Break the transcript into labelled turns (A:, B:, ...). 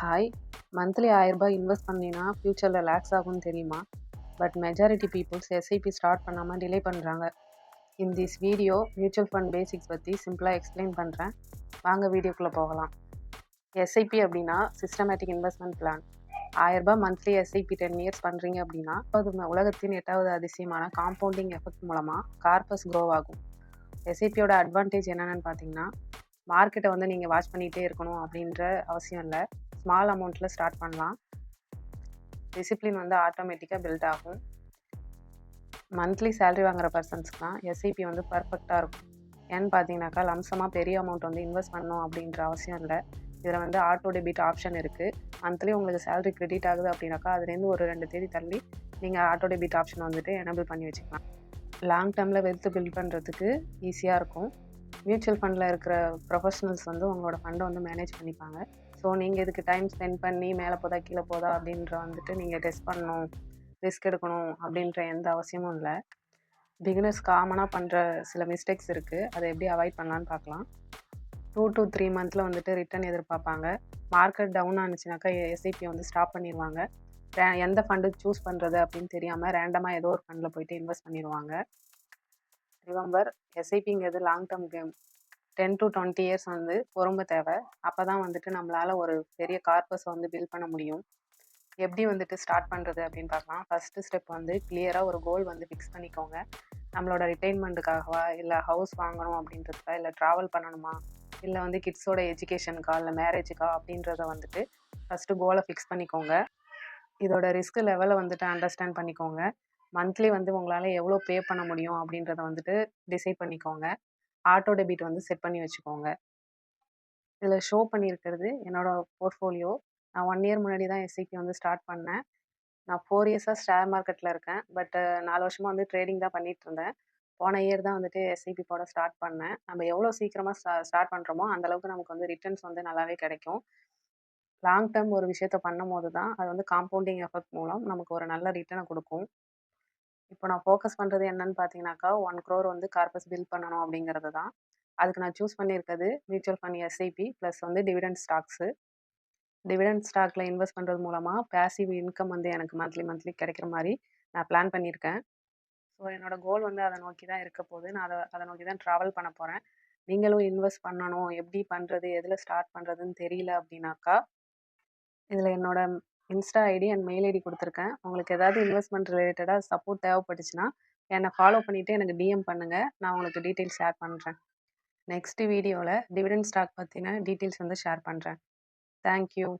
A: Hi! Monthly ரூ. 1000 invest பண்ணினா ஃபியூச்சர்ல லேக்ஸ் ஆகும்னு தெரியுமா? But majority peoples SIP start பண்ணாம டிலே பண்றாங்க. In this video mutual fund basics பத்தி சிம்பிளா எக்ஸ்பிளைன் பண்றேன். வாங்க வீடியோக்குள்ள போகலாம். எஸ்ஐபி அப்படின்னா சிஸ்டமேட்டிக் இன்வெஸ்ட்மெண்ட் பிளான். ரூ. 1000 மந்த்லி எஸ்ஐபி 10 இயர்ஸ் பண்றீங்க அப்படின்னா உலகத்தின் 8வது அதிசயமான காம்பவுண்டிங் எஃபெக்ட் மூலமா கார்பஸ் க்ரோ ஆகும். எஸ்ஐபியோட அட்வான்டேஜ் என்னென்னு பார்த்தீங்கன்னா, மார்க்கெட்டை வந்து நீங்கள் வாட்ச் பண்ணிகிட்டே இருக்கணும் அப்படின்ற அவசியம் இல்லை. ஸ்மால் அமௌண்ட்டில் ஸ்டார்ட் பண்ணலாம். டிசிப்ளின் வந்து ஆட்டோமேட்டிக்காக பில்ட் ஆகும். மந்த்லி சேலரி வாங்குற பர்சன்ஸ்க்குலாம் எஸ்ஐபி வந்து பர்ஃபெக்டாக இருக்கும். ஏன்னு பார்த்தீங்கன்னாக்கா, லம்சமாக பெரிய அமௌண்ட் வந்து இன்வெஸ்ட் பண்ணணும் அப்படின்ற அவசியம் இல்லை. இதில் வந்து ஆட்டோ டெபிட் ஆப்ஷன் இருக்குது. மந்த்லி உங்களுக்கு சேலரி கிரெடிட் ஆகுது அப்படின்னாக்கா, அதுலேருந்து ஒரு 2 தேதி தள்ளி நீங்கள் ஆட்டோ டெபிட் ஆப்ஷன் வந்துட்டு எனேபிள் பண்ணி வச்சுக்கலாம். லாங் டேர்மில் வெல்த் பில்ட் பண்ணுறதுக்கு ஈஸியாக இருக்கும். மியூச்சுவல் ஃபண்டில் இருக்கிற ப்ரொஃபஷனல்ஸ் வந்து உங்களோட ஃபண்டை வந்து மேனேஜ் பண்ணிப்பாங்க. ஸோ நீங்கள் இதுக்கு டைம் ஸ்பெண்ட் பண்ணி மேலே போதா கீழே போதா அப்படின்ற வந்துட்டு நீங்கள் டெஸ்ட் பண்ணணும், ரிஸ்க் எடுக்கணும் அப்படின்ற எந்த அவசியமும் இல்லை. பிகினர்ஸ் காமனாக பண்ணுற சில மிஸ்டேக்ஸ் இருக்குது. அதை எப்படி அவாய்ட் பண்ணலான்னு பார்க்கலாம். 2 to 3 மந்த்தில் வந்துட்டு ரிட்டர்ன் எதிர்பார்ப்பாங்க. மார்க்கெட் டவுன் ஆனிச்சுனாக்கா எஸ்ஐபி வந்து ஸ்டாப் பண்ணிடுவாங்க. எந்த ஃபண்டு சூஸ் பண்ணுறது அப்படின்னு தெரியாமல் ரேண்டமாக ஏதோ ஒரு ஃபண்டில் போயிட்டு இன்வெஸ்ட் பண்ணிடுவாங்க. ரிமெம்பர், எஸ்ஐபிங்கிறது long term game. 10 to 20 years வந்து பொறுமை தேவை. அப்போ தான் வந்துட்டு நம்மளால் ஒரு பெரிய கார்பஸை வந்து பில்ட் பண்ண முடியும். எப்படி வந்துட்டு ஸ்டார்ட் பண்ணுறது அப்படின்னு பார்க்கலாம். ஃபஸ்ட்டு ஸ்டெப் வந்து கிளியராக ஒரு கோல் வந்து ஃபிக்ஸ் பண்ணிக்கோங்க. நம்மளோட ரிட்டைர்மெண்ட்டுக்காகவா, இல்லை ஹவுஸ் வாங்கணும் அப்படின்றதுக்கா, இல்லை ட்ராவல் பண்ணணுமா, இல்லை வந்து கிட்ஸோட எஜுகேஷனுக்கா, இல்லை மேரேஜுக்கா அப்படின்றத வந்துட்டு ஃபஸ்ட்டு கோலை ஃபிக்ஸ் பண்ணிக்கோங்க. இதோட ரிஸ்க் லெவலை வந்துட்டு அண்டர்ஸ்டாண்ட் பண்ணிக்கோங்க. மந்த்லி வந்து உங்களால் எவ்வளோ பே பண்ண முடியும் அப்படின்றத வந்துட்டு டிசைட் பண்ணிக்கோங்க. ஆட்டோ டெபிட் வந்து செட் பண்ணி வச்சுக்கோங்க. இதில் ஷோ பண்ணியிருக்கிறது என்னோடய போர்ட்ஃபோலியோ. நான் 1 இயர் முன்னாடி தான் எஸ்ஐபி வந்து ஸ்டார்ட் பண்ணேன். நான் 4 இயர்ஸாக ஷேர் மார்க்கெட்டில் இருக்கேன். பட் 4 வருஷமாக வந்து ட்ரேடிங் தான் பண்ணிகிட்டு இருந்தேன். போன இயர் தான் வந்துட்டு எஸ்ஐபி போட ஸ்டார்ட் பண்ணேன். நம்ம எவ்வளோ சீக்கிரமாக ஸ்டார்ட் பண்ணுறோமோ அந்தளவுக்கு நமக்கு வந்து ரிட்டர்ன்ஸ் வந்து நல்லாவே கிடைக்கும். லாங் டேர்ம் ஒரு விஷயத்த பண்ணும்போது தான் அது வந்து காம்பவுண்டிங் எஃபெக்ட் மூலம் நமக்கு ஒரு நல்ல ரிட்டர்னை கொடுக்கும். இப்போ நான் ஃபோக்கஸ் பண்ணுறது என்னன்னு பார்த்தீங்கன்னாக்கா, 1 crore வந்து கார்பஸ் பில்ட் பண்ணணும் அப்படிங்கிறது தான். அதுக்கு நான் சூஸ் பண்ணியிருக்கிறது மியூச்சுவல் ஃபண்ட் எஸ்ஐபி ப்ளஸ் வந்து டிவிடெண்ட் ஸ்டாக்ஸு. டிவிடெண்ட் ஸ்டாக்கில் இன்வெஸ்ட் பண்ணுறது மூலமாக பேசிவ் இன்கம் வந்து எனக்கு மந்த்லி கிடைக்கிற மாதிரி நான் பிளான் பண்ணியிருக்கேன். ஸோ என்னோட கோல் வந்து அதை நோக்கி தான் இருக்க போகுது. நான் அதை நோக்கி தான் ட்ராவல் பண்ண போகிறேன். நீங்களும் இன்வெஸ்ட் பண்ணணும், எப்படி பண்ணுறது, எதில் ஸ்டார்ட் பண்ணுறதுன்னு தெரியல அப்படின்னாக்கா, இதில் என்னோட insta ID and mail ID கொடுத்துருக்கேன். உங்களுக்கு ஏதாவது இன்வெஸ்ட்மெண்ட் ரிலேட்டடாக சப்போர்ட் தேவைப்பட்டுச்சுன்னா என்னை ஃபாலோ பண்ணிவிட்டு எனக்கு டிஎம் பண்ணுங்கள். நான் உங்களுக்கு டீட்டெயில்ஸ் ஷேர் பண்ணுறேன். நெக்ஸ்ட் வீடியோவில் டிவிடெண்ட் ஸ்டாக் பற்றின டீட்டெயில்ஸ் வந்து ஷேர் பண்ணுறேன். தேங்க்யூ.